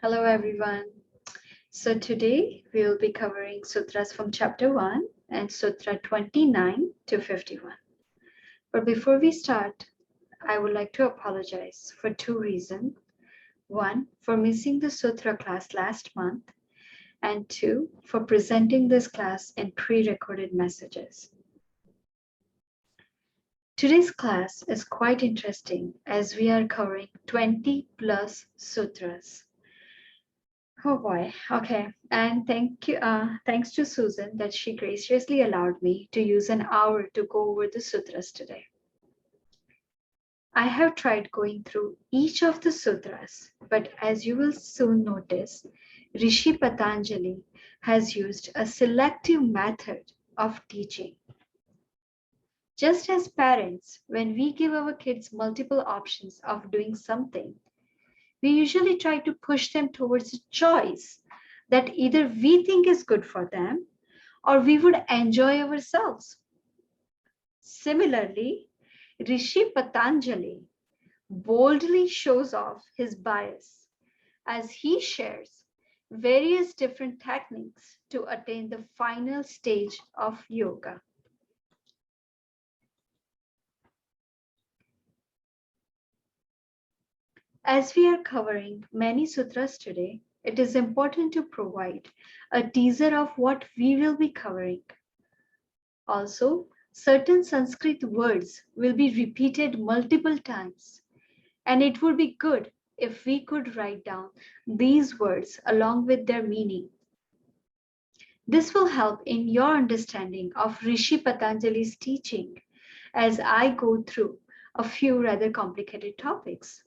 Hello everyone. So today we will be covering sutras from chapter 1 and sutra 29 to 51. But before we start, I would like to apologize for two reasons. One, for missing the sutra class last month, and two, for presenting this class in pre-recorded messages. Today's class is quite interesting as we are covering 20 plus sutras. Oh boy. Okay. And thank you. Thanks to Susan that she graciously allowed me to use an hour to go over the sutras today. I have tried going through each of the sutras, but as you will soon notice, Rishi Patanjali has used a selective method of teaching. Just as parents, when we give our kids multiple options of doing something, we usually try to push them towards a choice that either we think is good for them or we would enjoy ourselves. Similarly, Rishi Patanjali boldly shows off his bias as he shares various different techniques to attain the final stage of yoga. As we are covering many sutras today, it is important to provide a teaser of what we will be covering. Also, certain Sanskrit words will be repeated multiple times, and it would be good if we could write down these words along with their meaning. This will help in your understanding of Rishi Patanjali's teaching as I go through a few rather complicated topics.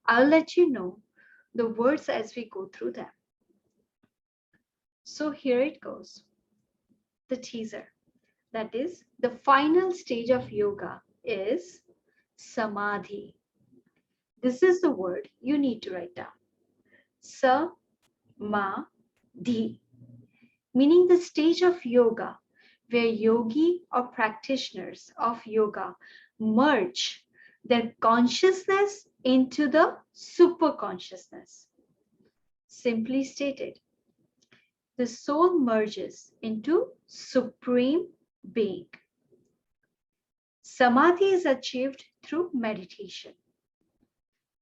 I'll let you know the words as we go through them. So here it goes. The teaser. That is, the final stage of yoga is samadhi. This is the word you need to write down. Samadhi, meaning the stage of yoga where yogi or practitioners of yoga merge their consciousness into the super consciousness. Simply stated, the soul merges into supreme being. Samadhi is achieved through meditation.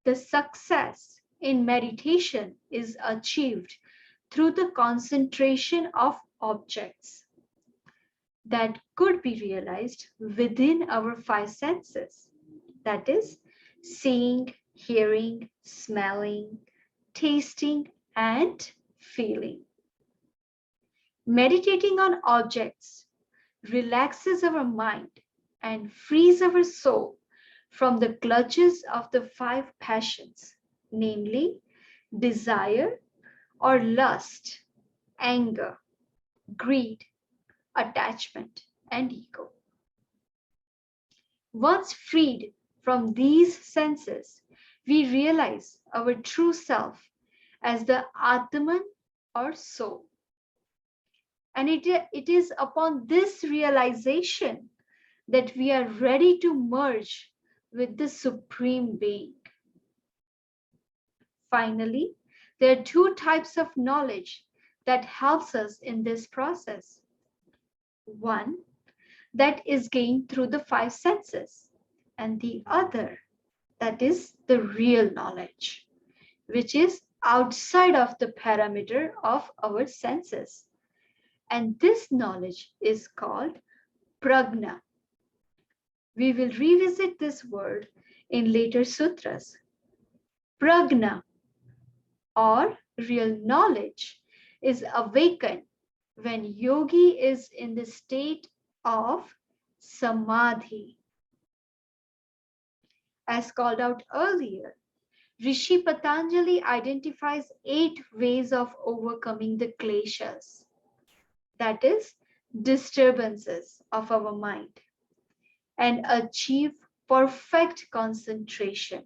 The success in meditation is achieved through the concentration of objects that could be realized within our five senses. That is, seeing, hearing, smelling, tasting, and feeling. Meditating on objects relaxes our mind and frees our soul from the clutches of the five passions, namely desire or lust, anger, greed, attachment, and ego. Once freed from these senses, we realize our true self as the Atman or soul. And it is upon this realization that we are ready to merge with the Supreme Being. Finally, there are two types of knowledge that helps us in this process. One that is gained through the five senses, and the other that is the real knowledge, which is outside of the parameter of our senses. And this knowledge is called prajna. We will revisit this word in later sutras. Prajna or real knowledge is awakened when yogi is in the state of samadhi. As called out earlier, Rishi Patanjali identifies 8 ways of overcoming the kleshas, that is, disturbances of our mind, and achieve perfect concentration,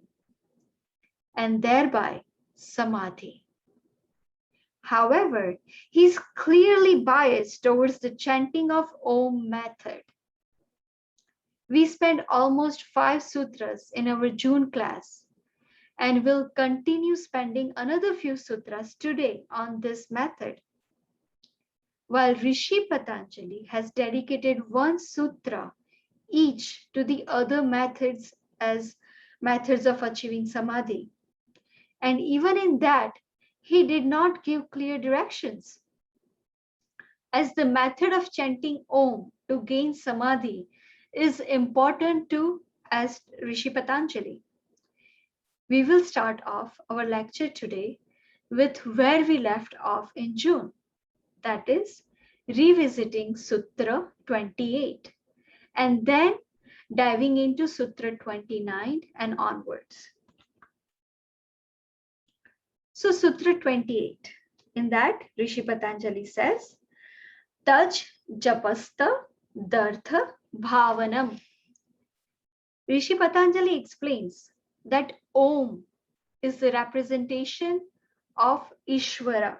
and thereby samadhi. However, he's clearly biased towards the chanting of Om method. We spent almost 5 sutras in our June class, and we'll continue spending another few sutras today on this method. While Rishi Patanjali has dedicated one sutra each to the other methods as methods of achieving samadhi. And even in that, he did not give clear directions. As the method of chanting Om to gain samadhi is important to as Rishi Patanjali. We will start off our lecture today with where we left off in June, that is, revisiting Sutra 28, and then diving into Sutra 29 and onwards. So, Sutra 28, in that, Rishi Patanjali says, Taj Japasta Dartha Bhavanam. Rishi Patanjali explains that Om is the representation of Ishvara,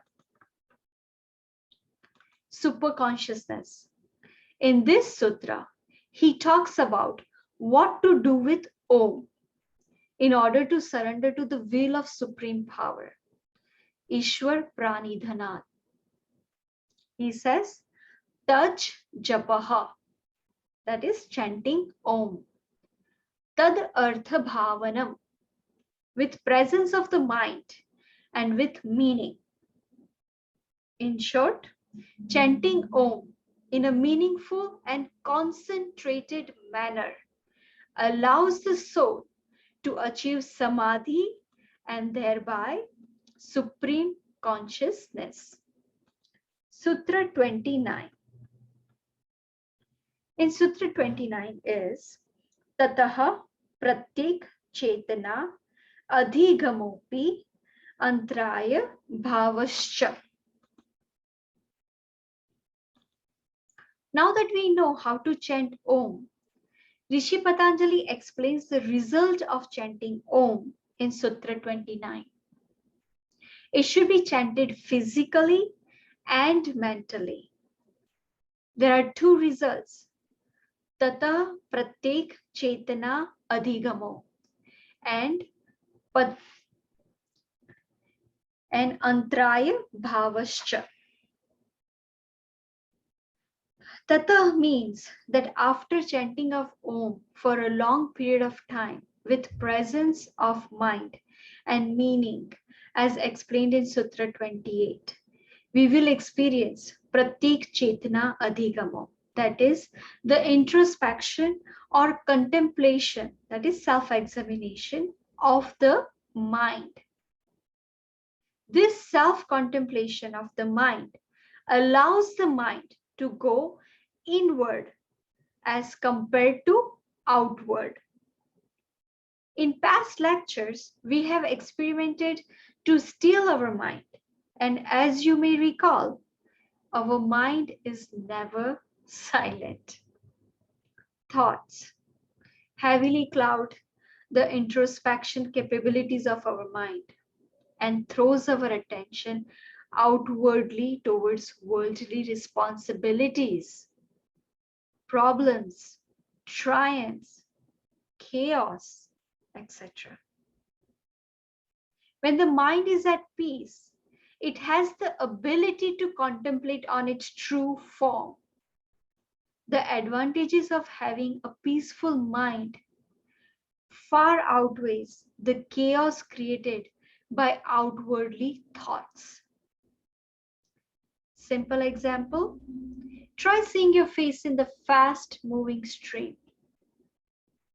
superconsciousness. In this sutra, he talks about what to do with Om in order to surrender to the will of supreme power, Ishwar Pranidhanat. He says, Taj Japaha, that is chanting Om. Tad Artha Bhavanam, with presence of the mind and with meaning. In short, chanting Om in a meaningful and concentrated manner allows the soul to achieve samadhi and thereby supreme consciousness. Sutra 29. In Sutra 29 is Tataha Pratyek Chetana Adhigamopi Antraya Bhavascha. Now that we know how to chant Om, Rishi Patanjali explains the result of chanting Om in Sutra 29. It should be chanted physically and mentally. There are two results. Tata Pratyek Chetana Adhigamo and Antraya Bhavascha. Tata means that after chanting of Om for a long period of time with presence of mind and meaning, as explained in Sutra 28, we will experience Pratyek Chetana Adhigamo, that is, the introspection or contemplation, that is, self-examination of the mind. This self-contemplation of the mind allows the mind to go inward as compared to outward. In past lectures, we have experimented to still our mind. And as you may recall, our mind is never silent. Thoughts heavily cloud the introspection capabilities of our mind and throws our attention outwardly towards worldly responsibilities, problems, triumphs, chaos, etc. When the mind is at peace, it has the ability to contemplate on its true form. The advantages of having a peaceful mind far outweighs the chaos created by outwardly thoughts. Simple example, try seeing your face in the fast moving stream.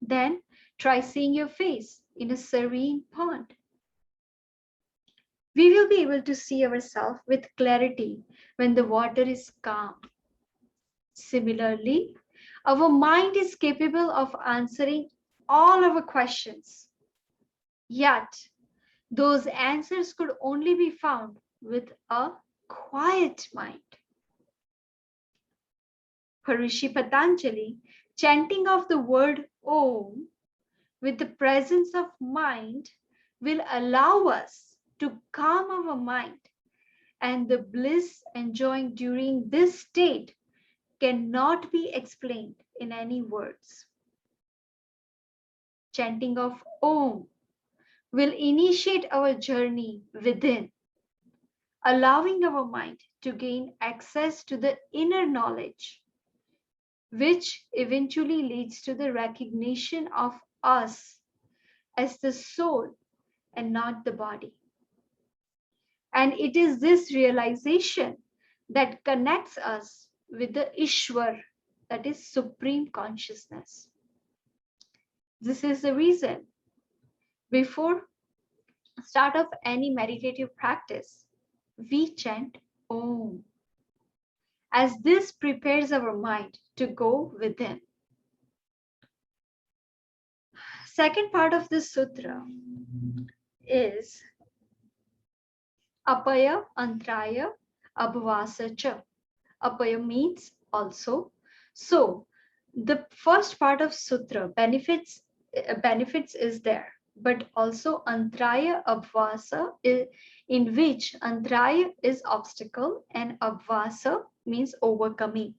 Then try seeing your face in a serene pond. We will be able to see ourselves with clarity when the water is calm. Similarly, our mind is capable of answering all our questions. Yet, those answers could only be found with a quiet mind. For Rishi Patanjali, chanting of the word Om with the presence of mind will allow us to calm our mind, and the bliss enjoying during this state cannot be explained in any words. Chanting of Om will initiate our journey within, allowing our mind to gain access to the inner knowledge, which eventually leads to the recognition of us as the soul and not the body. And it is this realization that connects us with the Ishwar, that is supreme consciousness. This is the reason before start of any meditative practice, we chant Om, as this prepares our mind to go within. Second part of this sutra is Apaya, Antraya, Abhavasa cha. Apaya means also. So the first part of sutra benefits is there, but also Antraya, Abhavasa, in which Antraya is obstacle and Abhavasa means overcoming.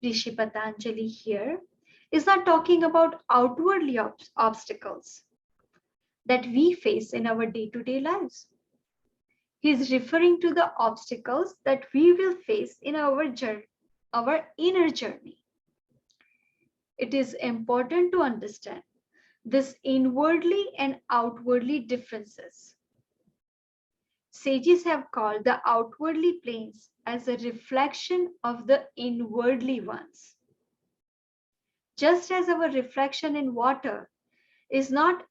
Rishi Patanjali here is not talking about outwardly obstacles that we face in our day-to-day lives. He is referring to the obstacles that we will face in our inner journey. It is important to understand this inwardly and outwardly differences. Sages have called the outwardly planes as a reflection of the inwardly ones. Just as our reflection in water is not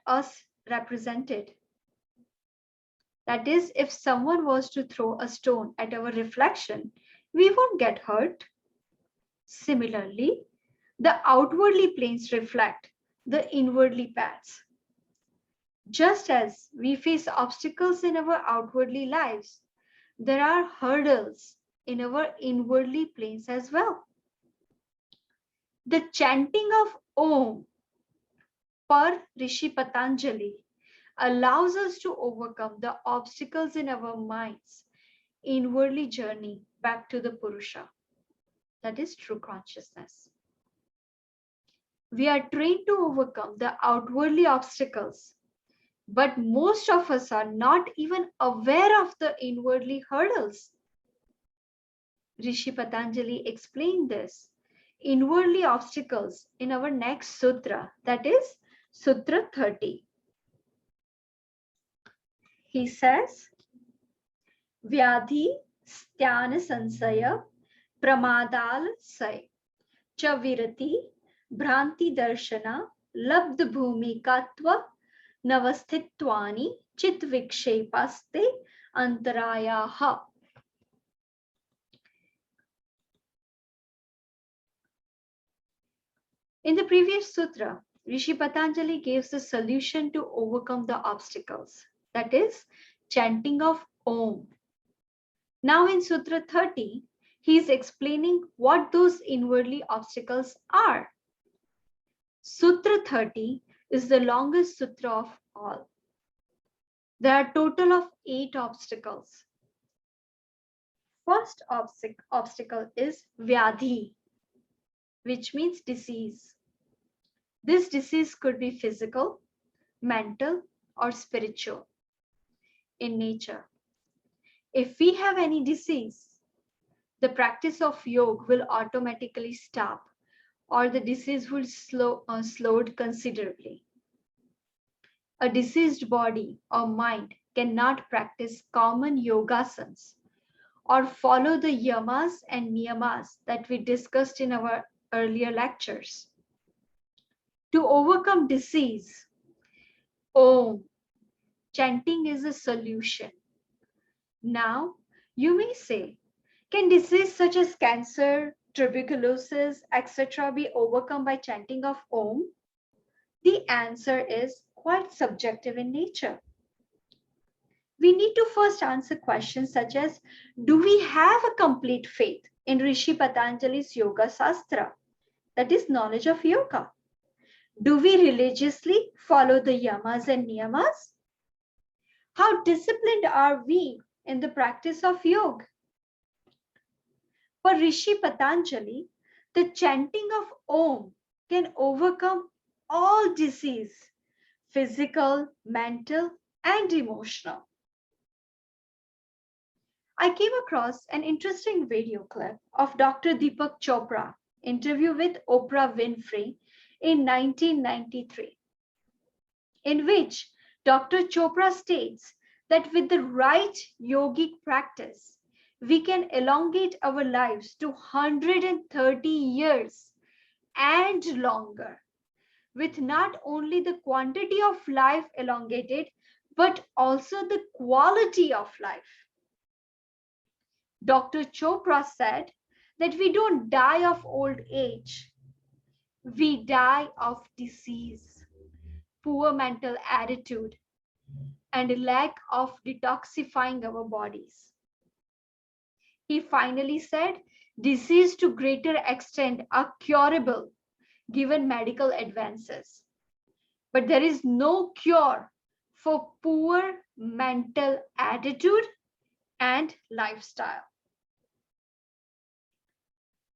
us represented. That is, if someone was to throw a stone at our reflection, we won't get hurt. Similarly, the outwardly planes reflect the inwardly paths. Just as we face obstacles in our outwardly lives, there are hurdles in our inwardly planes as well. The chanting of Om per Rishi Patanjali allows us to overcome the obstacles in our minds, inwardly journey back to the Purusha, that is true consciousness. We are trained to overcome the outwardly obstacles, but most of us are not even aware of the inwardly hurdles. Rishi Patanjali explained this inwardly obstacles in our next sutra, that is Sutra 30. He says, Vyadhi sthana sansaya pramadal say chavirati भ्रांति दर्शना लब्ध भूमिकात्व नवस्थित्वानि चित विक्षेपास्ते अंतरायाः. In the previous sutra, Rishi Patanjali gives the solution to overcome the obstacles, that is, chanting of Om. Now in Sutra 30, he is explaining what those inwardly obstacles are. Sutra 30 is the longest sutra of all. There are a total of 8 obstacles. First obstacle is Vyadhi, which means disease. This disease could be physical, mental, or spiritual in nature. If we have any disease, the practice of yoga will automatically stop, or the disease will slowed considerably. A diseased body or mind cannot practice common yogasanas or follow the yamas and niyamas that we discussed in our earlier lectures. To overcome disease, Om, chanting is a solution. Now, you may say, can disease such as cancer, tuberculosis, etc. be overcome by chanting of Om? The answer is quite subjective in nature. We need to first answer questions such as, do we have a complete faith in Rishi Patanjali's Yoga Sastra, that is knowledge of yoga? Do we religiously follow the yamas and niyamas? How disciplined are we in the practice of yoga? For Rishi Patanjali, the chanting of Om can overcome all disease, physical, mental, and emotional. I came across an interesting video clip of Dr. Deepak Chopra interview with Oprah Winfrey in 1993, in which Dr. Chopra states that with the right yogic practice, we can elongate our lives to 130 years and longer, with not only the quantity of life elongated, but also the quality of life. Dr. Chopra said that we don't die of old age, we die of disease, poor mental attitude, and a lack of detoxifying our bodies. He finally said disease to greater extent are curable given medical advances. But there is no cure for poor mental attitude and lifestyle.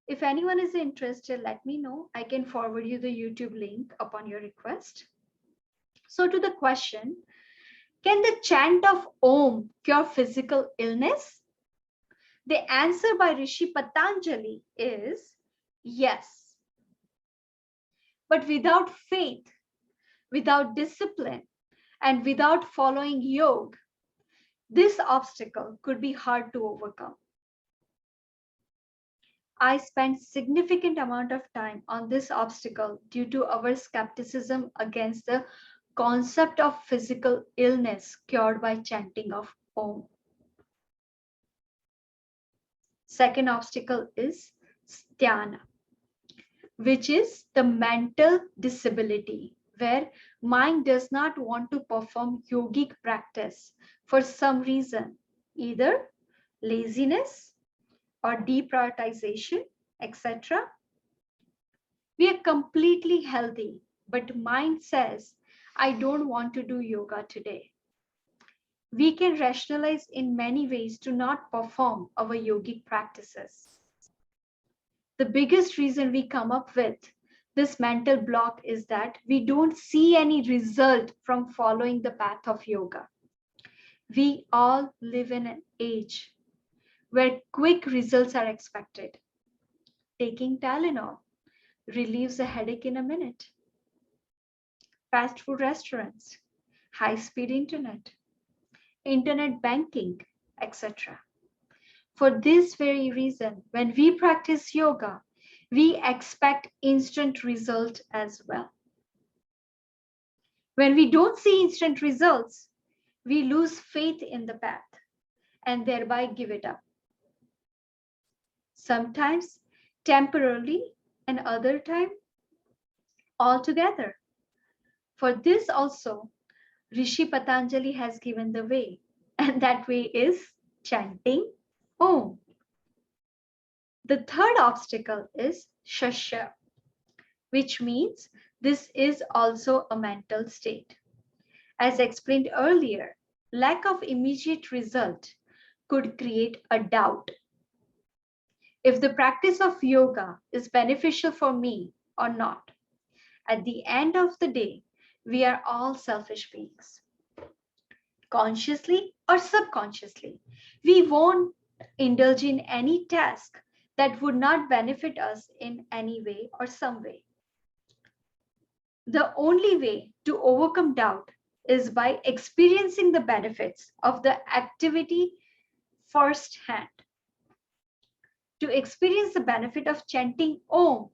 If anyone is interested, let me know. I can forward you the YouTube link upon your request. So to the question, can the chant of Om cure physical illness? The answer by Rishi Patanjali is yes. But without faith, without discipline, and without following yoga, this obstacle could be hard to overcome. I spent significant amount of time on this obstacle due to our skepticism against the concept of physical illness cured by chanting of Om. Second obstacle is dhyana, which is the mental disability where mind does not want to perform yogic practice for some reason, either laziness or deprioritization, etc. We are completely healthy, but mind says, I don't want to do yoga today. We can rationalize in many ways to not perform our yogic practices. The biggest reason we come up with this mental block is that we don't see any result from following the path of yoga. We all live in an age where quick results are expected. Taking Tylenol relieves a headache in a minute. Fast food restaurants, high-speed internet banking, etc. For this very reason, when we practice yoga, we expect instant result as well. When we don't see instant results, we lose faith in the path and thereby give it up. Sometimes temporarily and other time altogether. For this also, Rishi Patanjali has given the way, and that way is chanting Om. The third obstacle is shasha, which means this is also a mental state. As explained earlier, lack of immediate result could create a doubt. If the practice of yoga is beneficial for me or not. At the end of the day, we are all selfish beings. Consciously or subconsciously, we won't indulge in any task that would not benefit us in any way or some way. The only way to overcome doubt is by experiencing the benefits of the activity firsthand. To experience the benefit of chanting Om,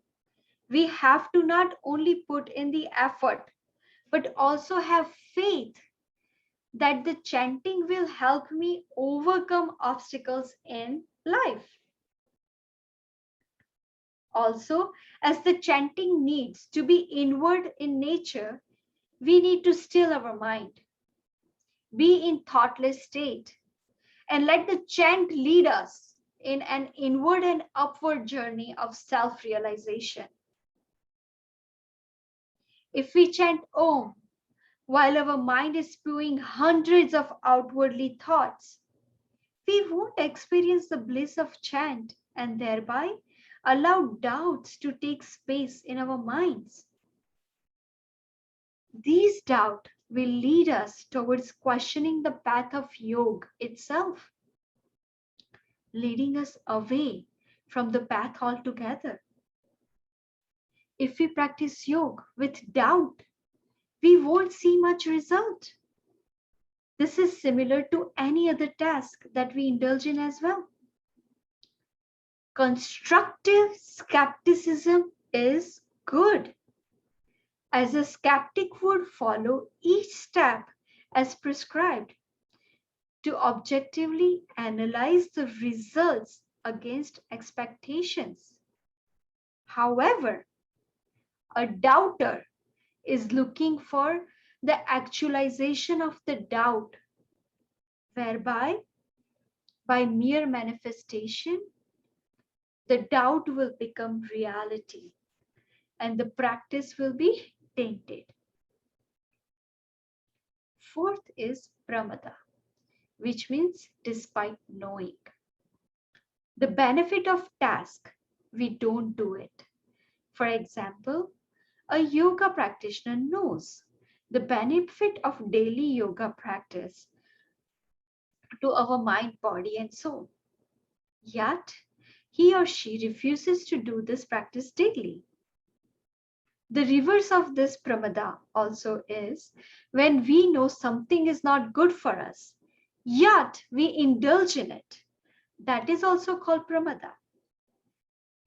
we have to not only put in the effort, but also have faith that the chanting will help me overcome obstacles in life. Also, as the chanting needs to be inward in nature, we need to still our mind, be in thoughtless state, and let the chant lead us in an inward and upward journey of self-realization. If we chant Om while our mind is spewing hundreds of outwardly thoughts, we won't experience the bliss of chant and thereby allow doubts to take space in our minds. These doubts will lead us towards questioning the path of yoga itself, leading us away from the path altogether. If we practice yoga with doubt, we won't see much result. This is similar to any other task that we indulge in as well. Constructive skepticism is good, as a skeptic would follow each step as prescribed to objectively analyze the results against expectations. However, a doubter is looking for the actualization of the doubt, whereby, by mere manifestation, the doubt will become reality and the practice will be tainted. Fourth is pramada, which means despite knowing. The benefit of task, we don't do it. For example, a yoga practitioner knows the benefit of daily yoga practice to our mind, body, and soul. Yet, he or she refuses to do this practice daily. The reverse of this pramada also is when we know something is not good for us, yet we indulge in it. That is also called pramada.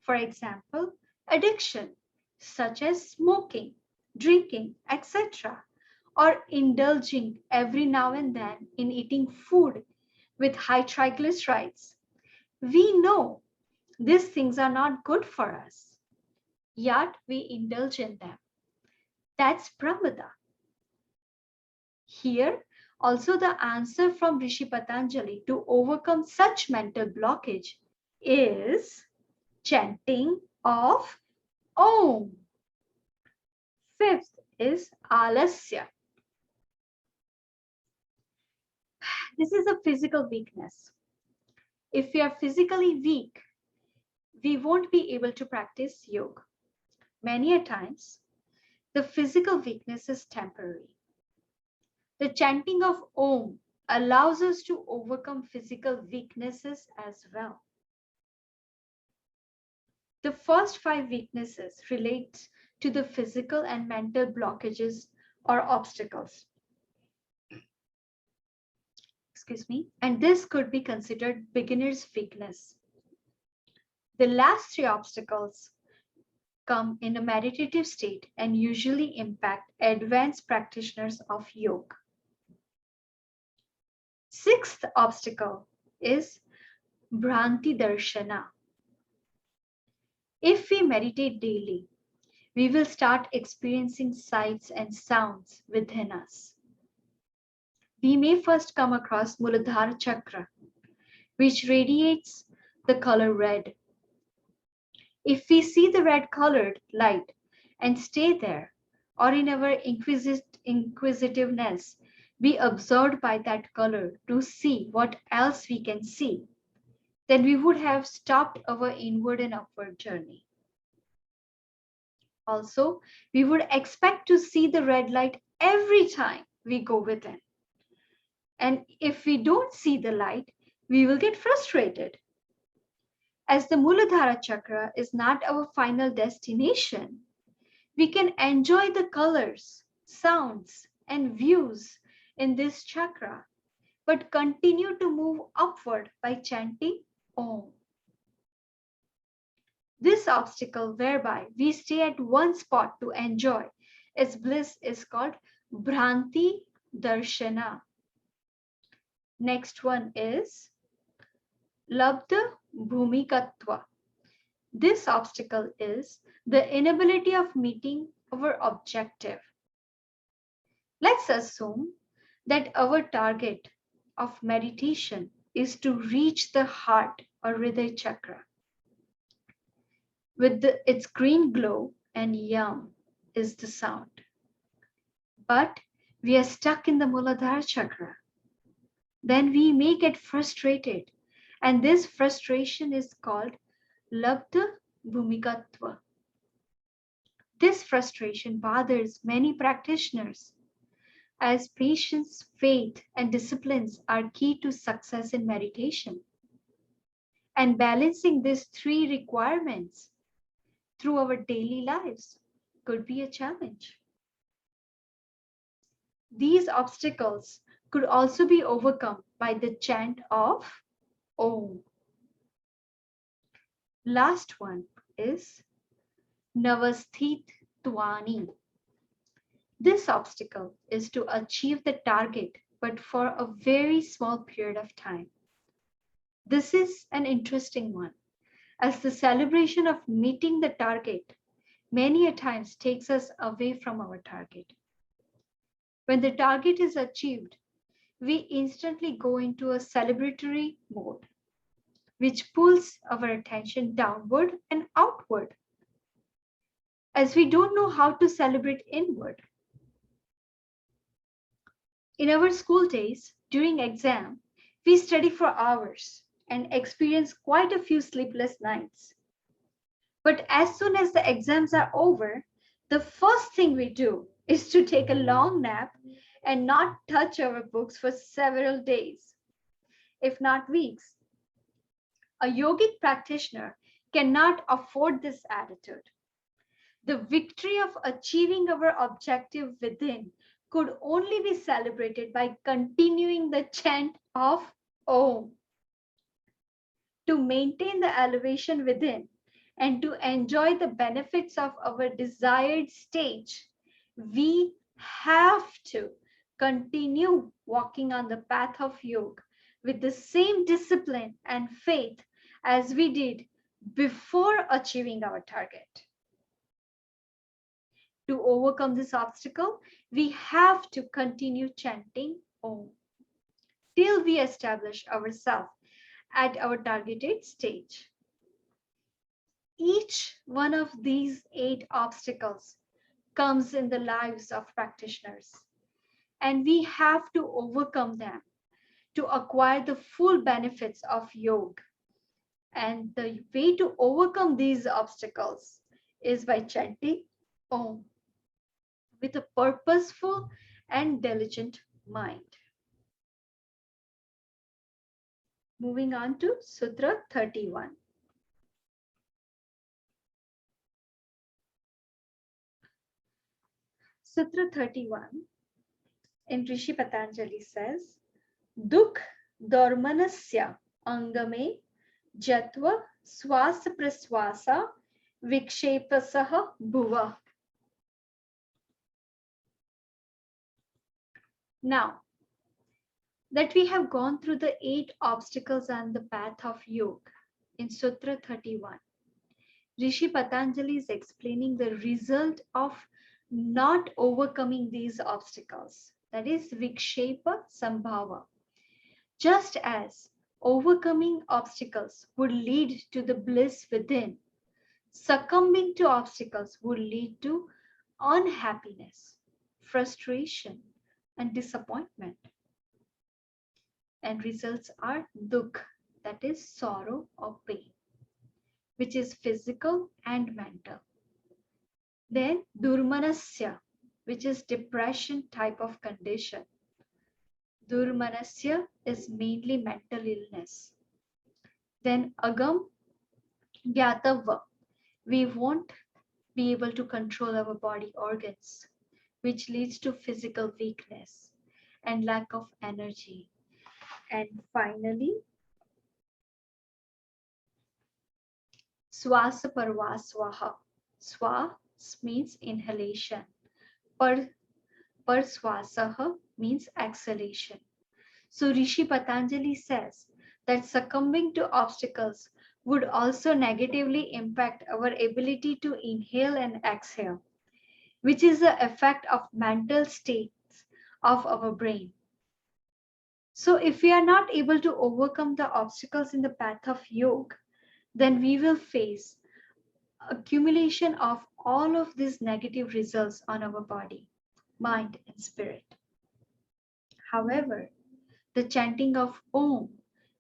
For example, addiction, such as smoking, drinking, etc., or indulging every now and then in eating food with high triglycerides. We know these things are not good for us, yet we indulge in them. That's pramada. Here, also the answer from Rishi Patanjali to overcome such mental blockage is chanting of Om. Fifth is alasya. This is a physical weakness. If we are physically weak, we won't be able to practice yoga. Many a times, the physical weakness is temporary. The chanting of Om allows us to overcome physical weaknesses as well. The first 5 weaknesses relate to the physical and mental blockages or obstacles. Excuse me, and this could be considered beginner's weakness. The last 3 obstacles come in a meditative state and usually impact advanced practitioners of yoga. Sixth obstacle is Bhranti Darshana. If we meditate daily, we will start experiencing sights and sounds within us. We may first come across Muladhara Chakra, which radiates the color red. If we see the red colored light and stay there, or in our inquisitiveness, be absorbed by that color to see what else we can see, then we would have stopped our inward and upward journey. Also, we would expect to see the red light every time we go within. And if we don't see the light, we will get frustrated. As the Muladhara Chakra is not our final destination, we can enjoy the colors, sounds, and views in this chakra, but continue to move upward by chanting Om. This obstacle whereby we stay at one spot to enjoy its bliss is called Bhranti Darshana. Next one is Labdha Bhumikatva. This obstacle is the inability of meeting our objective. Let's assume that our target of meditation is to reach the heart or Hridaya chakra. With its green glow and yam is the sound. But we are stuck in the Muladhara chakra. Then we may get frustrated, and this frustration is called Labdha Bhumikatva. This frustration bothers many practitioners, as patience, faith, and disciplines are key to success in meditation. And balancing these three requirements through our daily lives could be a challenge. These obstacles could also be overcome by the chant of Om. Last one is Navasthit Twani. This obstacle is to achieve the target, but for a very small period of time. This is an interesting one, as the celebration of meeting the target many a times takes us away from our target. When the target is achieved, we instantly go into a celebratory mode, which pulls our attention downward and outward, as we don't know how to celebrate inward. In our school days, during exam, we study for hours and experience quite a few sleepless nights. But as soon as the exams are over, the first thing we do is to take a long nap and not touch our books for several days, if not weeks. A yogic practitioner cannot afford this attitude. The victory of achieving our objective within could only be celebrated by continuing the chant of Om. To maintain the elevation within and to enjoy the benefits of our desired stage, we have to continue walking on the path of yoga with the same discipline and faith as we did before achieving our target. To overcome this obstacle, we have to continue chanting Om till we establish ourselves at our targeted stage. Each one of these 8 obstacles comes in the lives of practitioners, and we have to overcome them to acquire the full benefits of yoga. And the way to overcome these obstacles is by chanting Om with a purposeful and diligent mind. Moving on to Sutra 31. Sutra 31 in Rishi Patanjali says, Dukh dormanasya angame jatva swasa praswasa vikshepasah bhuva. Now that we have gone through the 8 obstacles on the path of yoga in Sutra 31, Rishi Patanjali is explaining the result of not overcoming these obstacles, that is vikshepa sambhava. Just as overcoming obstacles would lead to the bliss within, succumbing to obstacles would lead to unhappiness, frustration, and disappointment. And results are dukh, that is sorrow or pain, which is physical and mental. Then durmanasya, which is depression type of condition. Durmanasya is mainly mental illness. Then agam gyatava, we won't be able to control our body organs, which leads to physical weakness and lack of energy. And finally, swasa parvaswaha. Swa means inhalation. Parswasaha means exhalation. So Rishi Patanjali says that succumbing to obstacles would also negatively impact our ability to inhale and exhale, which is the effect of mental states of our brain. So if we are not able to overcome the obstacles in the path of yoga, then we will face accumulation of all of these negative results on our body, mind, and spirit. However, the chanting of Om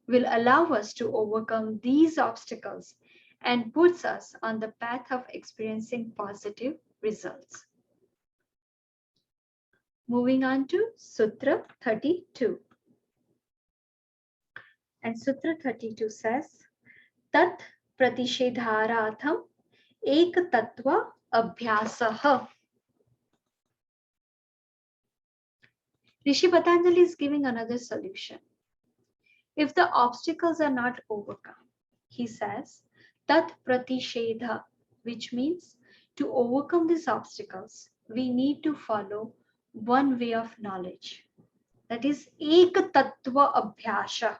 will allow us to overcome these obstacles and puts us on the path of experiencing positive results. Moving on to Sutra 32. And Sutra 32 says, Tat pratishedharatham ek tattva abhyasah. Rishi Patanjali is giving another solution. If the obstacles are not overcome, he says, Tat pratishedha, which means to overcome these obstacles, we need to follow one way of knowledge. That is ek tattva abhyasa.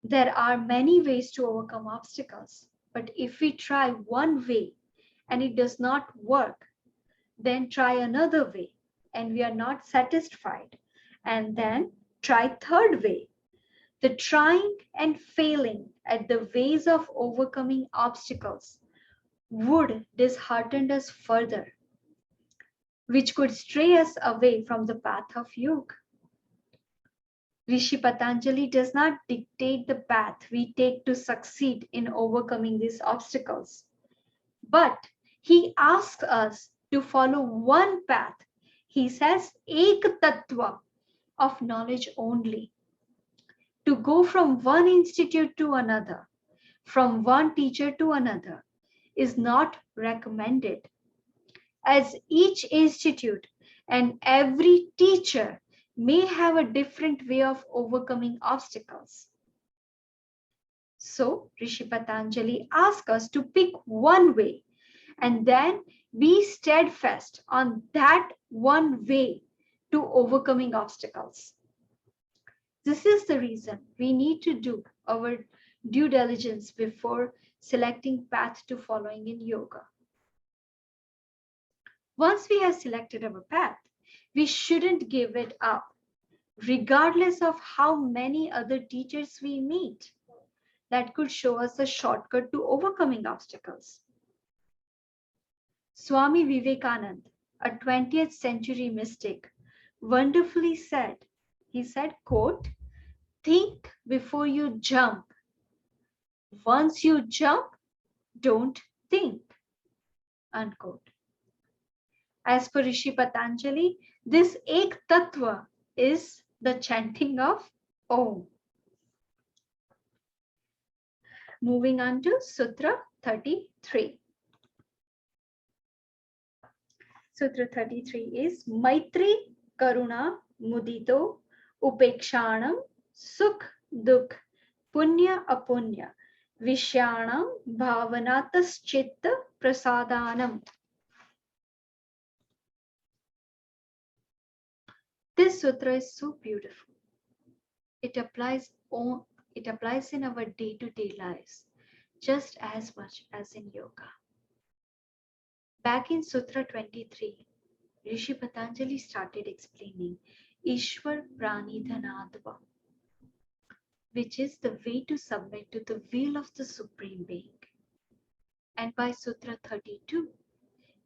There are many ways to overcome obstacles, but if we try one way and it does not work, then try another way and we are not satisfied, and then try third way. The trying and failing at the ways of overcoming obstacles would dishearten us further, which could stray us away from the path of yoga. Rishi Patanjali does not dictate the path we take to succeed in overcoming these obstacles, but he asks us to follow one path. He says, Ek Tattva, of knowledge only. To go from one institute to another, from one teacher to another, is not recommended, as each institute and every teacher may have a different way of overcoming obstacles. So, Rishi Patanjali asks us to pick one way and then be steadfast on that one way to overcoming obstacles. This is the reason we need to do our due diligence before selecting path to following in yoga. Once we have selected our path, we shouldn't give it up, regardless of how many other teachers we meet that could show us a shortcut to overcoming obstacles. Swami Vivekananda, a 20th century mystic, wonderfully said, he said, quote, think before you jump. Once you jump, don't think, unquote. As per Rishi Patanjali, this Ek Tattva is the chanting of Om. Moving on to Sutra 33. Sutra 33 is Maitri Karuna Mudito Upekshanam Sukh Dukh Punya Apunya Vishyanam Bhavanatas Chitta Prasadanam. This sutra is so beautiful. It applies in our day-to-day lives just as much as in yoga. Back in Sutra 23, Rishi Patanjali started explaining Ishwar Pranidhanatva, which is the way to submit to the will of the Supreme Being. And by Sutra 32,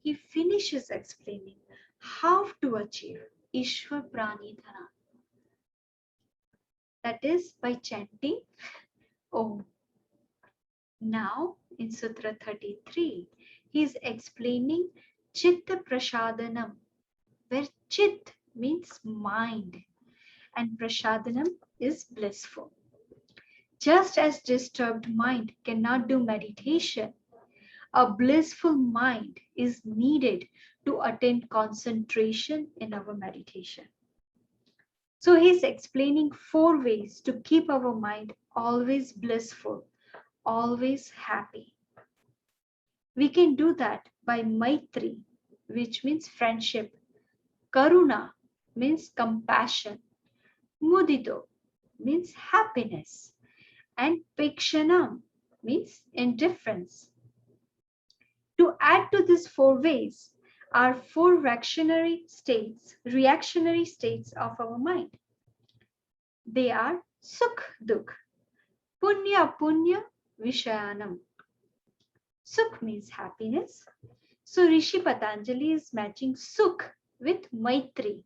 he finishes explaining how to achieve Ishwar Pranidhana. That is by chanting Om. Now in Sutra 33, he is explaining Chitta Prasadanam, where Chit means mind and Prasadanam is blissful. Just as disturbed mind cannot do meditation, a blissful mind is needed to attain concentration in our meditation. So he's explaining 4 ways to keep our mind always blissful, always happy. We can do that by Maitri, which means friendship. Karuna means compassion. Mudito means happiness. And Pikshanam means indifference. To add to these 4 ways are 4 reactionary states of our mind. They are Sukh Dukh, Punya Punya Vishayanam. Sukh means happiness. So Rishi Patanjali is matching Sukh with Maitri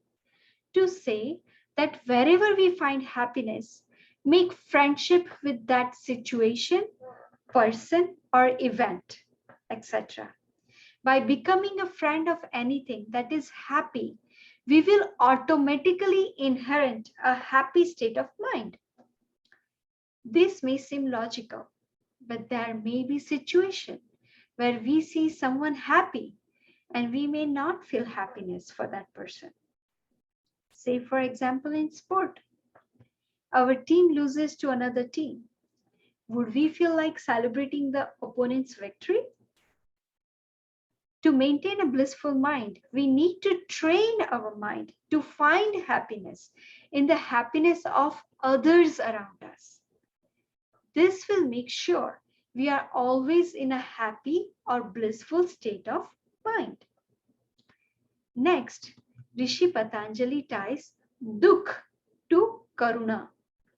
to say that wherever we find happiness, make friendship with that situation, person, or event, etc. By becoming a friend of anything that is happy, we will automatically inherit a happy state of mind. This may seem logical, but there may be situations where we see someone happy and we may not feel happiness for that person. Say, for example, in sport, our team loses to another team. Would we feel like celebrating the opponent's victory? To maintain a blissful mind, we need to train our mind to find happiness in the happiness of others around us. This will make sure we are always in a happy or blissful state of mind. Next, Rishi Patanjali ties dukh to karuna.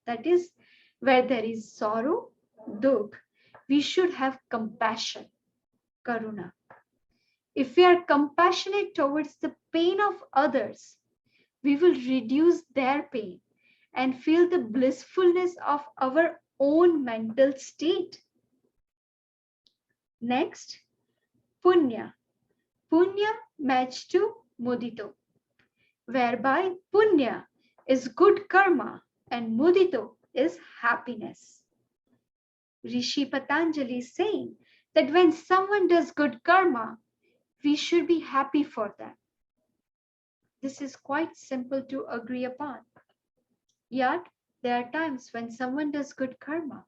That is, where there is sorrow, dukh, we should have compassion, karuna. If we are compassionate towards the pain of others, we will reduce their pain and feel the blissfulness of our own mental state. Next, punya. Punya matched to mudito, whereby punya is good karma and mudito is happiness. Rishi Patanjali is saying that when someone does good karma, we should be happy for them. This is quite simple to agree upon. Yet, there are times when someone does good karma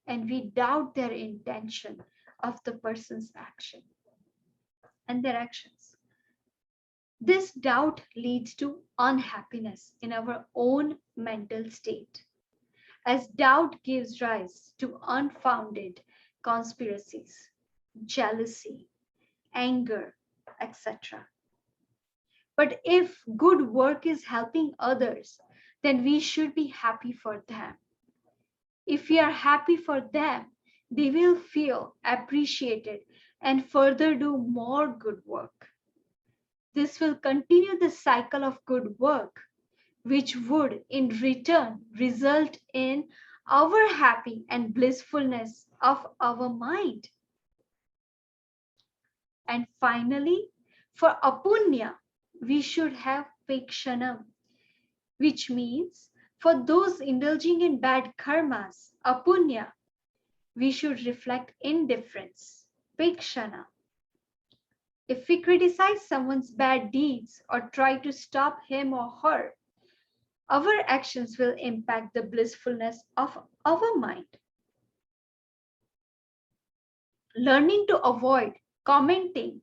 and we doubt their intention of the person's action and their actions. This doubt leads to unhappiness in our own mental state, as doubt gives rise to unfounded conspiracies, jealousy, anger, etc. But if good work is helping others, then we should be happy for them. If we are happy for them, they will feel appreciated and further do more good work. This will continue the cycle of good work, which would in return result in our happy and blissfulness of our mind. And finally, for apunya, we should have pekshanam, which means for those indulging in bad karmas, apunya, we should reflect indifference, pekshana. If we criticize someone's bad deeds or try to stop him or her, our actions will impact the blissfulness of our mind. Learning to avoid commenting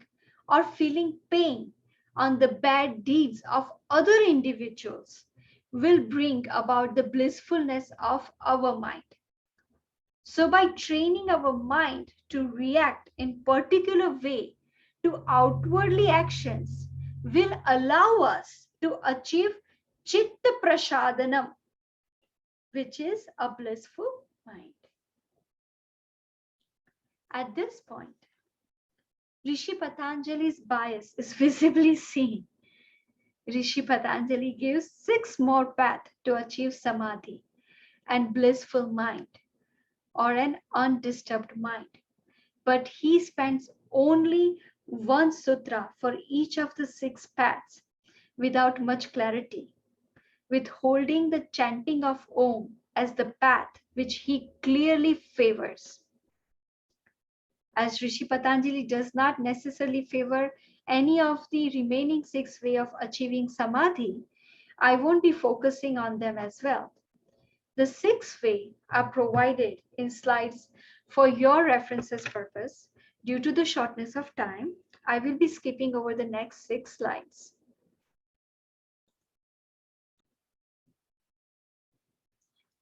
or feeling pain on the bad deeds of other individuals will bring about the blissfulness of our mind. So by training our mind to react in particular way to outwardly actions will allow us to achieve chitta prasadanam, which is a blissful mind. At this point, Rishi Patanjali's bias is visibly seen. Rishi Patanjali gives 6 more paths to achieve samadhi and blissful mind or an undisturbed mind. But he spends only one sutra for each of the 6 paths without much clarity, withholding the chanting of Om as the path which he clearly favors. As Rishi Patanjali does not necessarily favor any of the remaining 6 ways of achieving samadhi, I won't be focusing on them as well. The 6 ways are provided in slides for your references purpose. Due to the shortness of time, I will be skipping over the next 6 slides.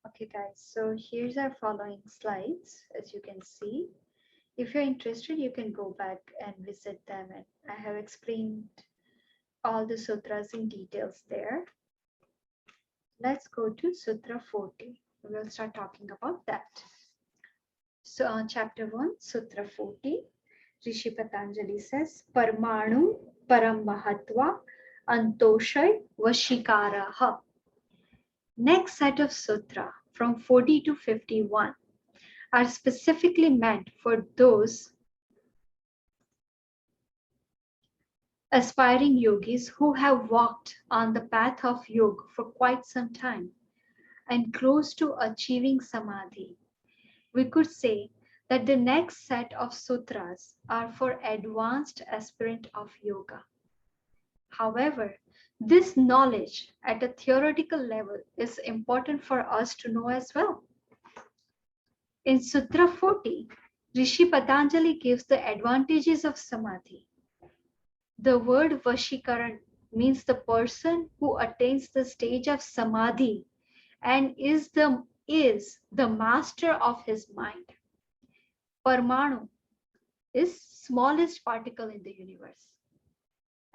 Okay guys, so here's our following slides, as you can see. If you're interested, you can go back and visit them, and I have explained all the sutras in details there. Let's go to Sutra 40. We'll start talking about that. So on chapter 1, Sutra 40, Rishi Patanjali says, Parmanu Param Mahatva Antoshay Vashikaraha. Next set of sutra from 40 to 51 are specifically meant for those Aspiring yogis who have walked on the path of yoga for quite some time and close to achieving samadhi, we could say that the next set of sutras are for advanced aspirant of yoga. However, this knowledge at a theoretical level is important for us to know as well. In Sutra 40, Rishi Patanjali gives the advantages of samadhi. The word Vashikaran means the person who attains the stage of samadhi and is the master of his mind. Parmanu is smallest particle in the universe,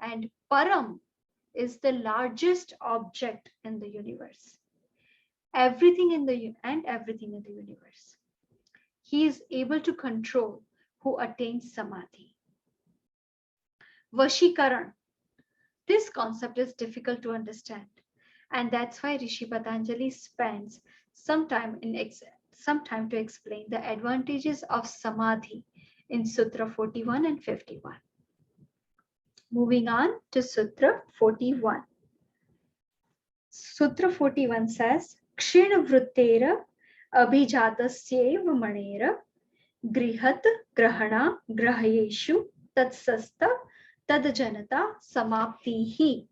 and Param is the largest object in the universe. Everything in the universe. He is able to control who attains samadhi. Vashikaran. This concept is difficult to understand, and that's why Rishi Patanjali spends some time to explain the advantages of samadhi in Sutra 41 and 51. Moving on to Sutra 41. Sutra 41 says, Kshina Vrittera Abhijatasyev Manera Grihat Grahana Grahayeshu Tatsasta Tadjanata Samaptihi.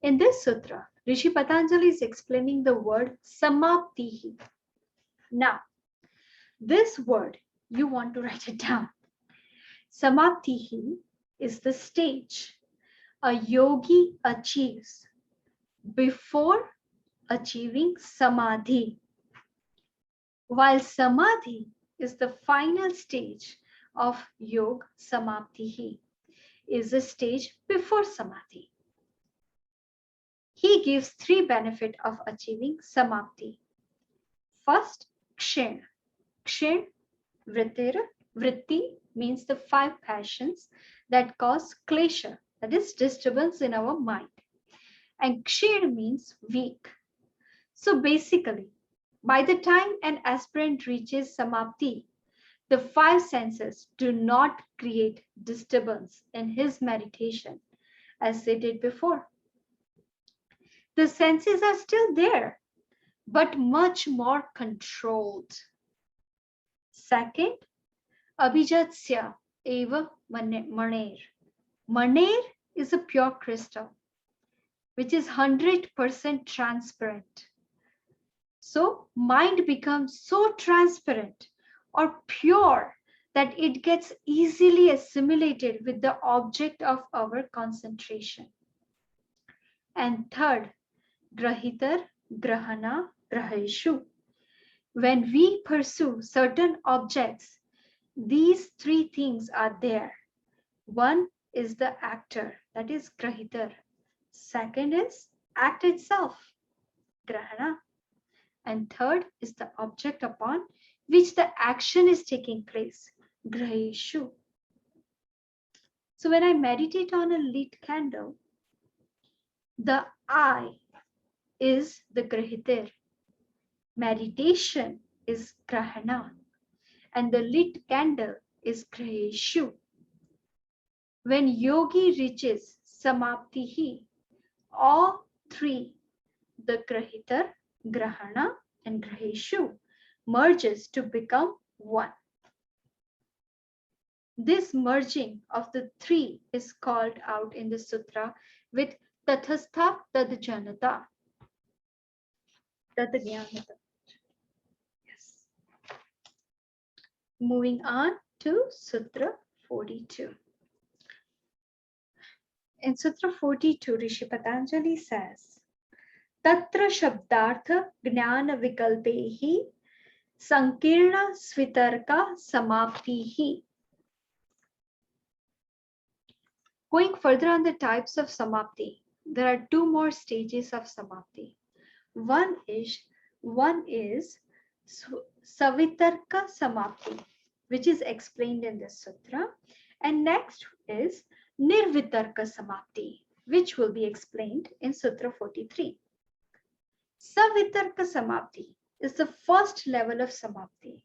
In this sutra, Rishi Patanjali is explaining the word Samaptihi. Now, this word, you want to write it down. Samaptihi is the stage a yogi achieves before achieving samadhi, while samadhi is the final stage of yog. Samaptihi is the stage before samadhi. He gives three benefits of achieving samapti. First, kshen. Kshen, vritti means the five passions that cause klesha, that is disturbance in our mind. And kshen means weak. So basically, by the time an aspirant reaches samapti, the five senses do not create disturbance in his meditation as they did before. The senses are still there, but much more controlled. Second, abhijatsya eva maner. Maner is a pure crystal, which is 100% transparent. So mind becomes so transparent or pure that it gets easily assimilated with the object of our concentration. And third, grahitar, grahana, graheshu. When we pursue certain objects, these three things are there. One is the actor, that is grahitar. Second is act itself, grahana. And third is the object upon which the action is taking place, graheshu. So when I meditate on a lit candle, the I is the grahitar. Meditation is grahana, and the lit candle is graheshu. When yogi reaches samaptihi, all three, the grahitar, grahana, and graheshu, merges to become one. This merging of the three is called out in the sutra with tathastha tadjanata. Yes. Moving on to Sutra 42. In Sutra 42, Rishi Patanjali says, Tatra Shabdartha Gnana Vikalpehi Sankirna Svitarka Samaptihi. Going further on the types of samapti, there are two more stages of samapti. One is Savitarka Samapti, which is explained in this sutra, and next is Nirvitarka Samapti, which will be explained in Sutra 43. Savitarka Samapti is the first level of samapti,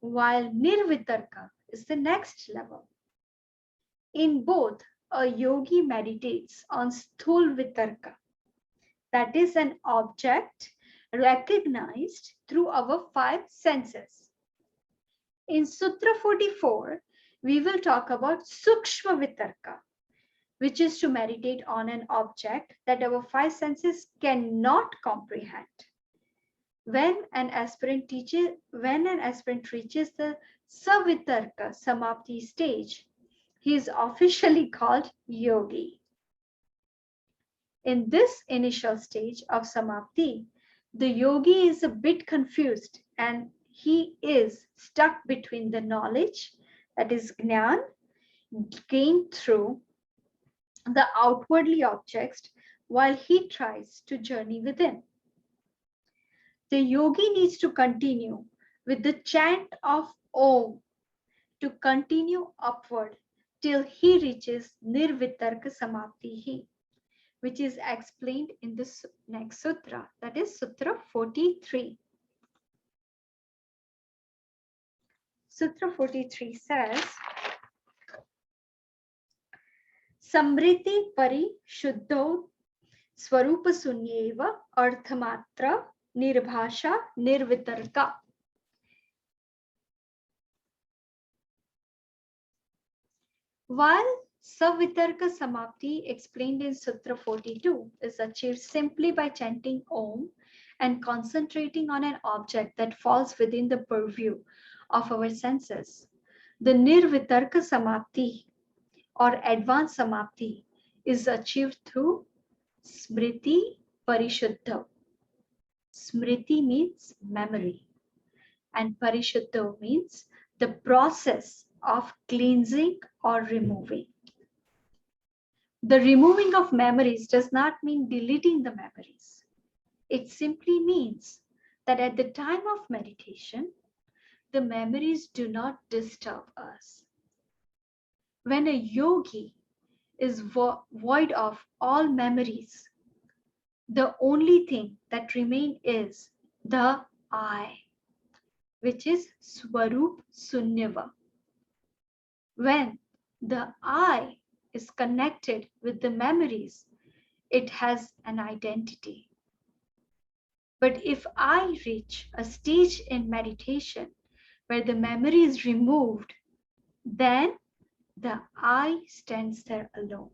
while Nirvitarka is the next level. In both, a yogi meditates on sthul vitarka, that is an object recognized through our five senses. In Sutra 44, we will talk about sukshma vitarka, which is to meditate on an object that our five senses cannot comprehend. When an aspirant reaches the savitarka samapti stage, he is officially called yogi. In this initial stage of samapti, the yogi is a bit confused and he is stuck between the knowledge, that is jnana, gained through the outwardly objects while he tries to journey within. The yogi needs to continue with the chant of Om to continue upward till he reaches Nirvitarka Samaptihi, which is explained in the next sutra, that is Sutra 43. Sutra 43 says, Samriti Pari Shuddho Swarupa Sunyeva Arthamatra Nirbhasha Nirvitarka. While Savitarka Samapti, explained in Sutra 42, is achieved simply by chanting Om and concentrating on an object that falls within the purview of our senses, the Nirvitarka Samapti or advanced Samapti is achieved through Smriti Parishuddha. Smriti means memory, and Parishuddha means the process of cleansing or removing. The removing of memories does not mean deleting the memories. It simply means that at the time of meditation, the memories do not disturb us. When a yogi is void of all memories, the only thing that remains is the I, which is Swarup Sunyava. When the I is connected with the memories, it has an identity. But if I reach a stage in meditation where the memory is removed, then the I stands there alone.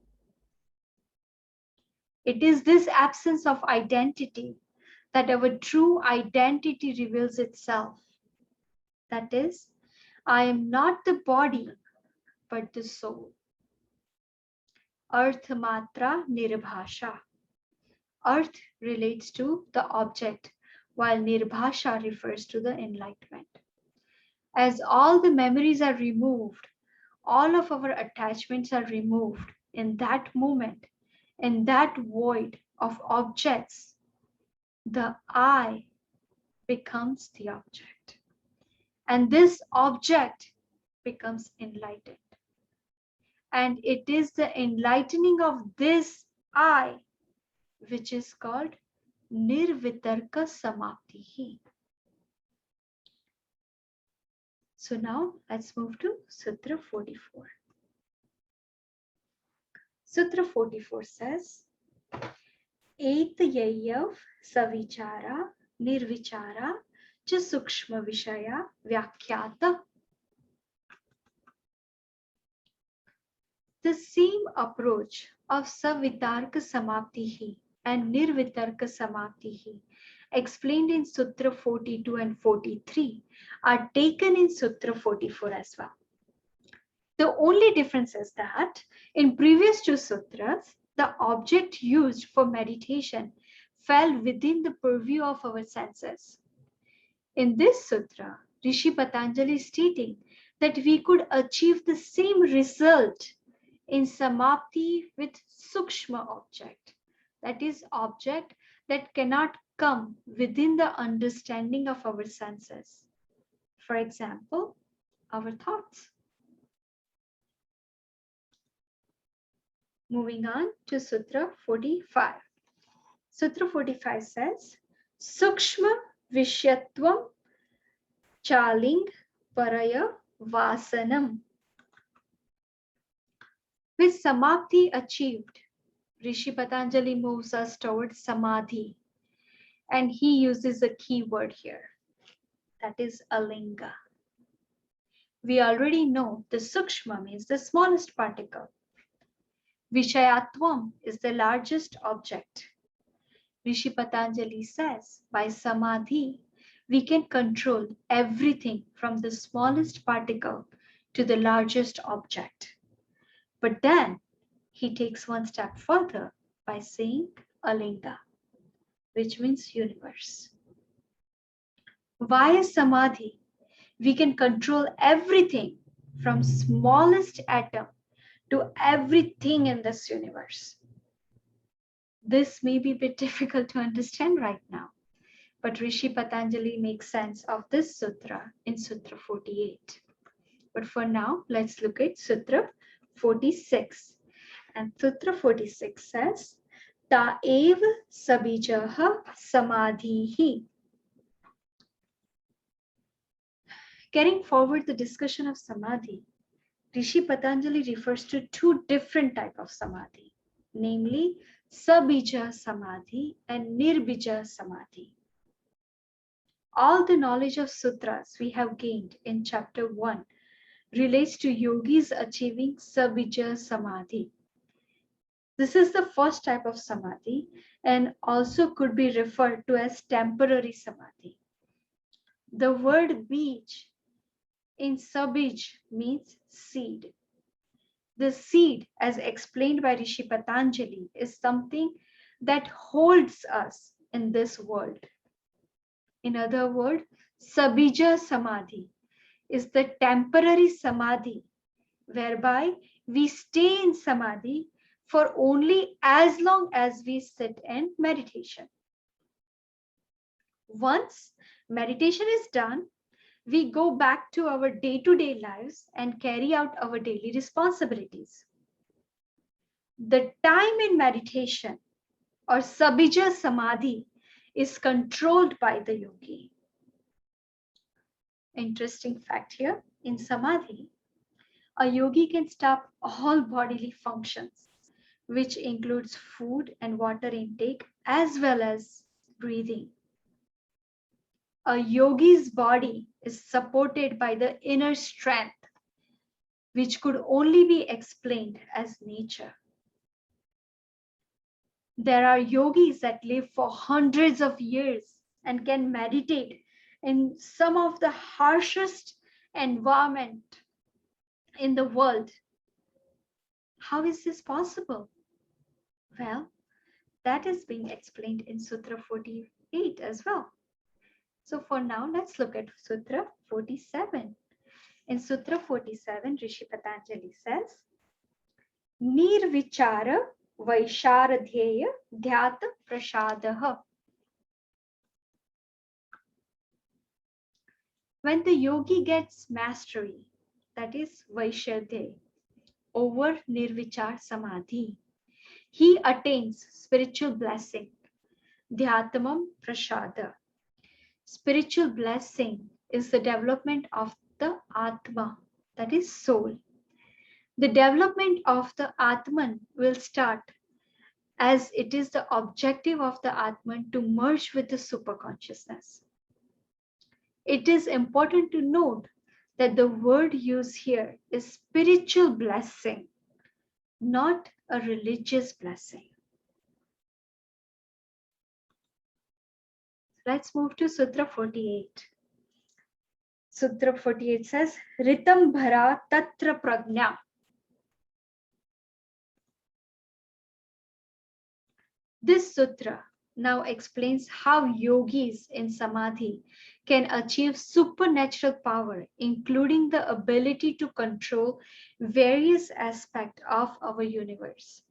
It is this absence of identity that our true identity reveals itself. That is, I am not the body, but the soul. Arthamatra Nirbhasha. Arth relates to the object, while Nirbhasha refers to the enlightenment. As all the memories are removed, all of our attachments are removed in that moment, in that void of objects, the I becomes the object. And this object becomes enlightened. And it is the enlightening of this I which is called Nirvitarka Samaptihi. So now let's move to Sutra 44. Sutra 44 says, Etayav Savichara Nirvichara Cha Sukshma Vishaya Vyakhyata. The same approach of Savitarka Samaptihi and Nirvitarka Samaptihi explained in Sutra 42 and 43 are taken in Sutra 44 as well. The only difference is that in previous two sutras, the object used for meditation fell within the purview of our senses. In this sutra, Rishi Patanjali is stating that we could achieve the same result in samapti with sukshma object, that is, object that cannot come within the understanding of our senses. For example, our thoughts. Moving on to Sutra 45. Sutra 45 says, Sukshma Vishyatvam Chaling Paraya Vasanam. With Samapti achieved, Rishi Patanjali moves us towards Samadhi, and he uses a key word here, that is Alinga. We already know the Sukshma means the smallest particle. Vishayatvam is the largest object. Rishi Patanjali says, by Samadhi, we can control everything from the smallest particle to the largest object. But then he takes one step further by saying Alinga, which means universe. Via Samadhi, we can control everything from smallest atom to everything in this universe. This may be a bit difficult to understand right now, but Rishi Patanjali makes sense of this sutra in Sutra 48. But for now, let's look at Sutra 46. And Sutra 46 says, Ta eva sabijaha samadhihi. Carrying forward the discussion of samadhi, Rishi Patanjali refers to two different types of samadhi, namely sabija samadhi and nirbija samadhi. All the knowledge of sutras we have gained in chapter 1 relates to yogis achieving sabija samadhi. This is the first type of samadhi and also could be referred to as temporary samadhi. The word bij in sabij means seed. The seed, as explained by Rishi Patanjali, is something that holds us in this world. In other words, sabija samadhi is the temporary samadhi whereby we stay in samadhi for only as long as we sit in meditation. Once meditation is done, we go back to our day-to-day lives and carry out our daily responsibilities. The time in meditation or sabija samadhi is controlled by the yogi. Interesting fact here, in samadhi, a yogi can stop all bodily functions, which includes food and water intake as well as breathing. A yogi's body is supported by the inner strength, which could only be explained as nature. There are yogis that live for hundreds of years and can meditate in some of the harshest environment in the world. How is this possible? Well, that is being explained in Sutra 48 as well. So for now, let's look at Sutra 47. In Sutra 47, Rishi Patanjali says, Nirvichara Vaisharadhyeya Dhyata Prasadaha. When the yogi gets mastery, that is Vaishadhya, over Nirvichar Samadhi, he attains spiritual blessing, Dhyatamam Prasada. Spiritual blessing is the development of the Atma, that is soul. The development of the Atman will start as it is the objective of the Atman to merge with the superconsciousness. It is important to note that the word used here is spiritual blessing, not a religious blessing. Let's move to Sutra 48. Sutra 48 says, Ritam Bhara Tatra Pragna. This sutra now explains how yogis in samadhi can achieve supernatural power, including the ability to control various aspects of our universe.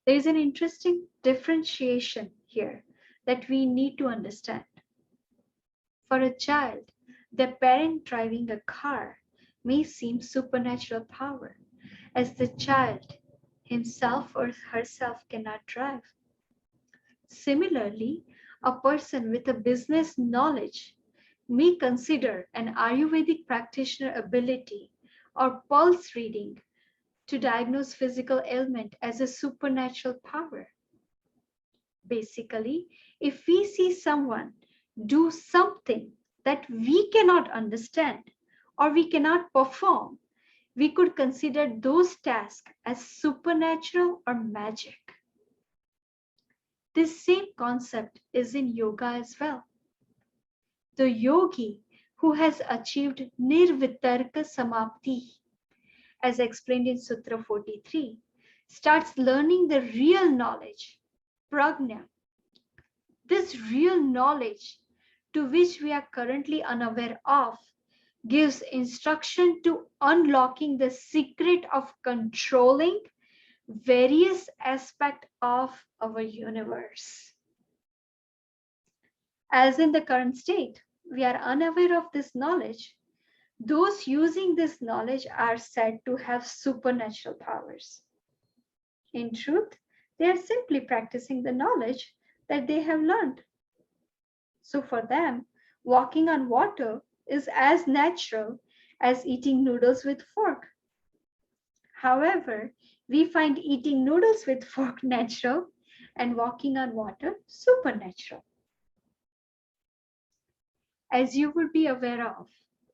There is an interesting differentiation here that we need to understand. For a child, the parent driving a car may seem supernatural power, as the child himself or herself cannot drive. Similarly, a person with a business knowledge may consider an Ayurvedic practitioner ability or pulse reading to diagnose physical ailment as a supernatural power. Basically, if we see someone do something that we cannot understand or we cannot perform, we could consider those tasks as supernatural or magic. This same concept is in yoga as well. The yogi who has achieved nirvitarka samapti, as explained in Sutra 43, starts learning the real knowledge, prajna. This real knowledge, to which we are currently unaware of, gives instruction to unlocking the secret of controlling various aspects of our universe. As in the current state, we are unaware of this knowledge. Those using this knowledge are said to have supernatural powers. In truth, they are simply practicing the knowledge that they have learned. So for them, walking on water is as natural as eating noodles with fork. However, we find eating noodles with fork natural and walking on water supernatural. As you will be aware of,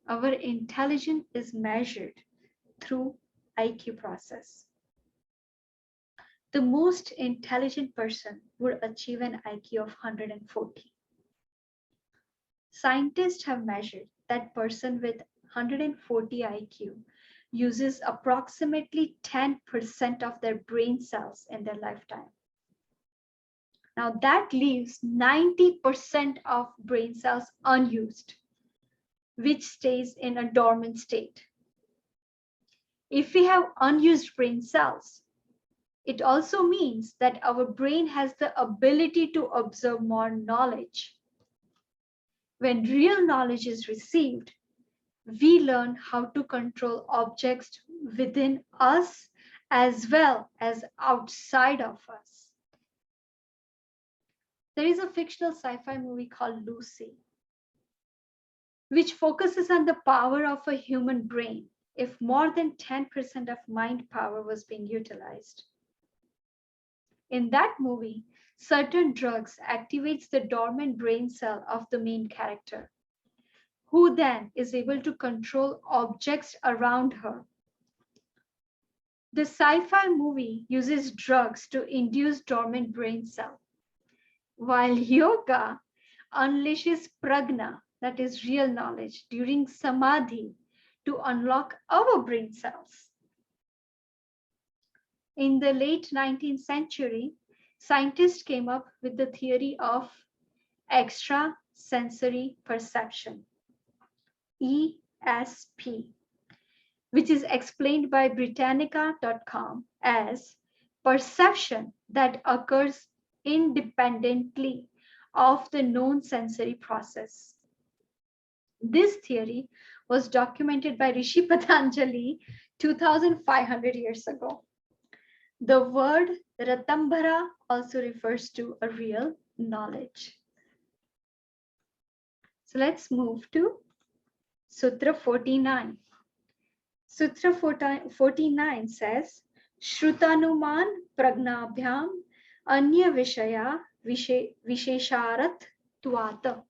our intelligence is measured through IQ process. The most intelligent person would achieve an IQ of 140. Scientists have measured that person with 140 IQ uses approximately 10% of their brain cells in their lifetime. Now that leaves 90% of brain cells unused, which stays in a dormant state. If we have unused brain cells, it also means that our brain has the ability to absorb more knowledge. When real knowledge is received, we learn how to control objects within us as well as outside of us. There is a fictional sci-fi movie called Lucy, which focuses on the power of a human brain if more than 10% of mind power was being utilized. In that movie, certain drugs activates the dormant brain cell of the main character, who then is able to control objects around her. The sci-fi movie uses drugs to induce dormant brain cell, while yoga unleashes prajna, that is real knowledge, during samadhi to unlock our brain cells. In the late 19th century, scientists came up with the theory of extrasensory perception, ESP, which is explained by Britannica.com as perception that occurs independently of the known sensory process. This theory was documented by Rishi Patanjali 2500 years ago. The word Ratambhara also refers to a real knowledge. So let's move to Sutra 49. Sutra 49 says, Shrutanuman pragnabhyam anya vishaya vishesharat tvata.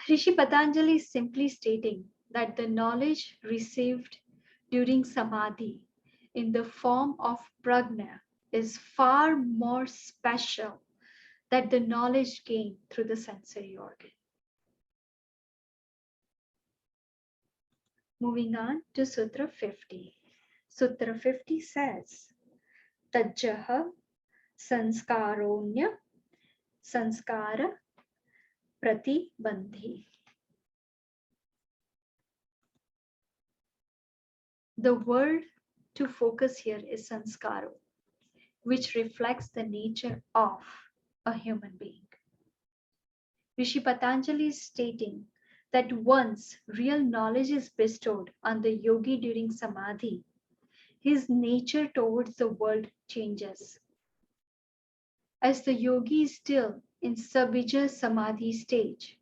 Rishi Patanjali is simply stating that the knowledge received during samadhi in the form of prajna is far more special than the knowledge gained through the sensory organ. Moving on to Sutra 50. Sutra 50 says, Tajjaha sanskaronya sanskara pratibandhi. The word to focus here is sanskaro, which reflects the nature of a human being. Rishi Patanjali is stating that once real knowledge is bestowed on the yogi during samadhi, his nature towards the world changes. As the yogi is still in Sabija Samadhi stage,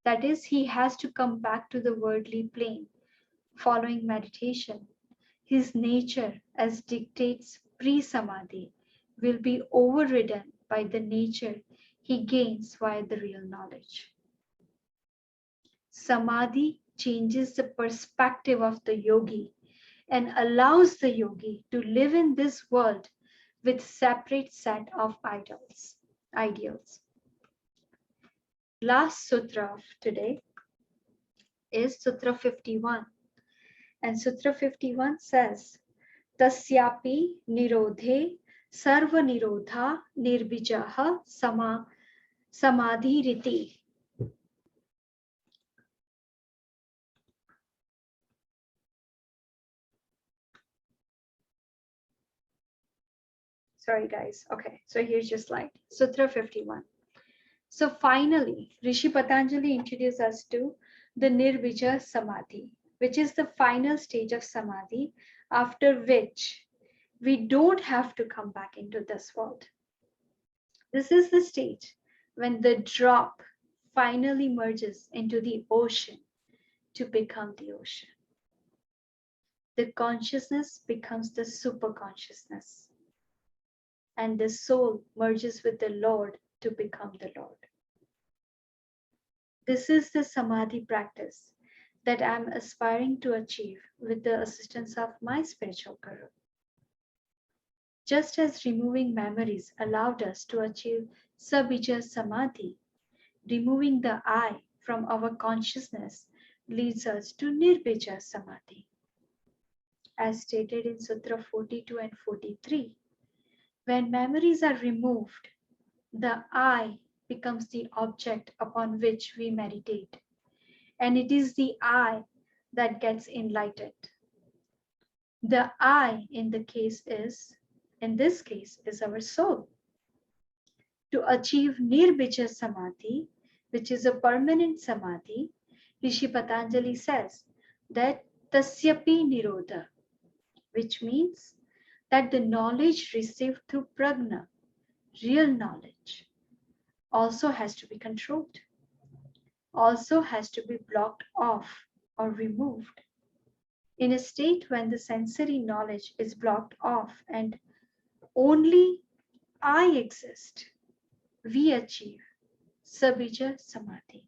That is, he has to come back to the worldly plane following meditation. His nature, as dictates pre-samadhi, will be overridden by the nature he gains via the real knowledge. Samadhi changes the perspective of the yogi and allows the yogi to live in this world with separate set of ideals. Last sutra of today is Sutra 51. And Sutra 51 says, Tasyapi nirodhe sarva nirodha nirbijaha samadhi riti. Sorry guys. Okay, so here's your slide. Sutra 51. So finally, Rishi Patanjali introduced us to the Nirbija Samadhi, which is the final stage of Samadhi, after which we don't have to come back into this world. This is the stage when the drop finally merges into the ocean to become the ocean. The consciousness becomes the super consciousness, and the soul merges with the Lord to become the Lord. This is the Samadhi practice that I'm aspiring to achieve with the assistance of my spiritual guru. Just as removing memories allowed us to achieve Sabija Samadhi, removing the I from our consciousness leads us to Nirbija Samadhi. As stated in Sutra 42 and 43, when memories are removed, the I becomes the object upon which we meditate, and it is the I that gets enlightened. The I in this case is our soul. To achieve Nirbija Samadhi, which is a permanent Samadhi, Rishi Patanjali says that Tasyapi Nirodha, which means that the knowledge received through prajna, real knowledge, also has to be controlled, also has to be blocked off or removed. In a state when the sensory knowledge is blocked off and only I exist, we achieve Sabija Samadhi.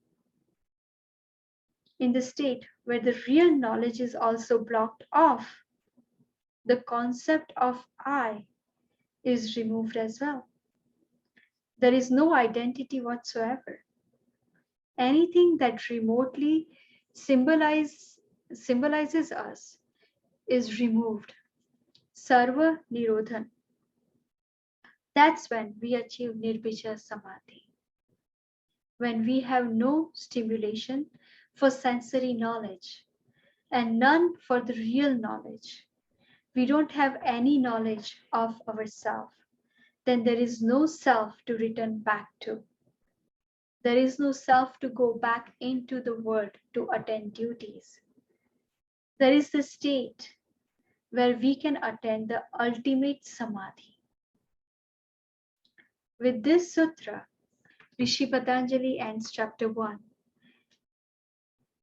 In the state where the real knowledge is also blocked off, the concept of I is removed as well. There is no identity whatsoever. Anything that remotely symbolizes us is removed. Sarva Nirodhan. That's when we achieve Nirbija Samadhi. When we have no stimulation for sensory knowledge and none for the real knowledge. We don't have any knowledge of ourself. Then there is no self to return back to. There is no self to go back into the world to attend duties. There is the state where we can attain the ultimate samadhi. With this sutra, Rishi Patanjali ends chapter 1.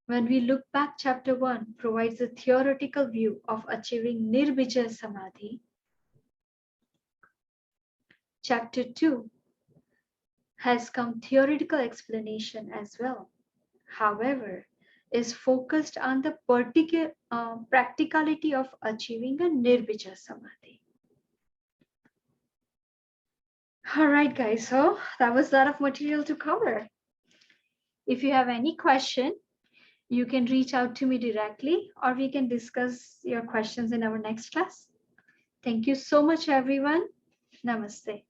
When we look back, chapter 1 provides a theoretical view of achieving Nirbija Samadhi. Chapter 2 has come theoretical explanation as well. However, is focused on the particular practicality of achieving a Nirbija Samadhi. All right, guys, so that was a lot of material to cover. If you have any question, you can reach out to me directly, or we can discuss your questions in our next class. Thank you so much, everyone. Namaste.